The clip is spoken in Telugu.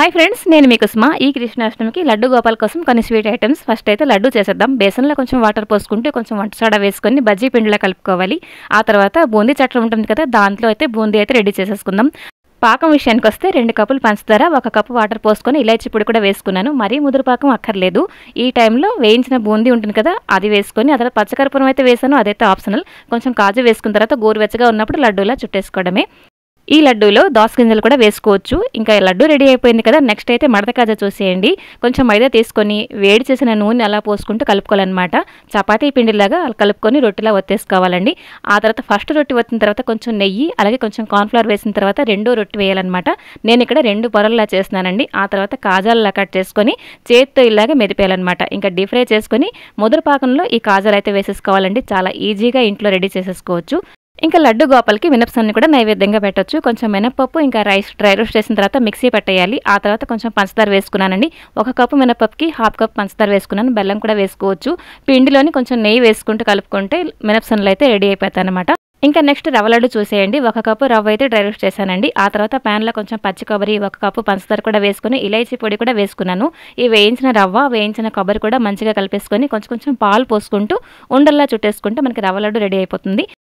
హాయ్ ఫ్రెండ్స్, నేను మీ కుసుమ. ఈ కృష్ణాష్టమికి లడ్డు గోపాల్ కోసం కొన్ని స్వీట్ ఐటమ్స్. ఫస్ట్ అయితే లడ్డు చేసేద్దాం. బేసన్లో కొంచెం వాటర్ పోసుకుంటే కొంచెం వంట సోడా వేసుకొని బజ్జీ పిండిలా కలుపుకోవాలి. ఆ తర్వాత బూందీ చట్రం ఉంటుంది కదా, దాంట్లో అయితే బూందీ అయితే రెడీ చేసేసుకుందాం. పాకం విషయానికి వస్తే 2 కప్పులు పంచదార, 1 కప్పు వాటర్ పోసుకొని ఇలాచి పొడి కూడా వేసుకున్నాను. మరీ ముదురు పాకం అక్కర్లేదు. ఈ టైంలో వేయించిన బూందీ ఉంటుంది కదా, అది వేసుకొని ఆ తర్వాత పచ్చకర్పూరం అయితే వేసాను, అదైతే ఆప్షనల్. కొంచెం కాజు వేసుకున్న తర్వాత గోరువెచ్చగా ఉన్నప్పుడు లడ్డూలా చుట్టేసుకోవడమే. ఈ లడ్డూలో దోస గింజలు కూడా వేసుకోవచ్చు. ఇంకా లడ్డు రెడీ అయిపోయింది కదా, నెక్స్ట్ అయితే మడత కాజా చూసేయండి. కొంచెం మైదా తీసుకొని వేడి చేసిన నూనె అలా పోసుకుంటూ కలుపుకోవాలన్నమాట. చపాతీ పిండిలాగా అలా కలుపుకొని రొట్టెలా ఒత్తేసుకోవాలండి. ఆ తర్వాత ఫస్ట్ రొట్టె వచ్చిన తర్వాత కొంచెం నెయ్యి, అలాగే కొంచెం కార్న్ఫ్లవర్ వేసిన తర్వాత రెండో రొట్టె వేయాలన్నమాట. నేను ఇక్కడ 2 పొరల్లా చేస్తున్నానండి. ఆ తర్వాత కాజాలలా కట్ చేసుకొని చేతితో ఇలాగే మెదిపేయాలన్నమాట. ఇంకా డీప్ ఫ్రై చేసుకొని ముదురు పాకంలో ఈ కాజాలు అయితే వేసేసుకోవాలండి. చాలా ఈజీగా ఇంట్లో రెడీ చేసేసుకోవచ్చు. ఇంకా లడ్డు గోపాలకి మినపసన్ని కూడా నైవేద్యంగా పెట్టొచ్చు. కొంచెం మినపప్పు ఇంకా రైస్ డ్రై రోస్ట్ చేసిన తర్వాత మిక్సీ పెట్టేయాలి. ఆ తర్వాత కొంచెం పంచదార వేసుకున్నానండి. 1 కప్పు మినపప్పుకి 1/2 కప్ పంచదార వేసుకున్నాను. బెల్లం కూడా వేసుకోవచ్చు. పిండిలోని కొంచెం నెయ్యి వేసుకుంటూ కలుపుకుంటే మినపసన్నులు అయితే రెడీ అయిపోతాయి అనమాట. ఇంకా నెక్స్ట్ రవ్వ లడ్డు చూసేయండి. 1 కప్పు రవ్వ అయితే డ్రై రోస్ట్ చేశానండి. ఆ తర్వాత ప్యాన్లో కొంచెం పచ్చి కొబ్బరి, 1 కప్పు పంచదార కూడా వేసుకుని ఇలాచీ పొడి కూడా వేసుకున్నాను. ఈ వేయించిన రవ్వ, వేయించిన కొబ్బరి కూడా మంచిగా కలిపేసుకొని కొంచెం కొంచెం పాలు పోసుకుంటూ ఉండల్లా చుట్టేసుకుంటే మనకి రవ్వ లడ్డు రెడీ అయిపోతుంది.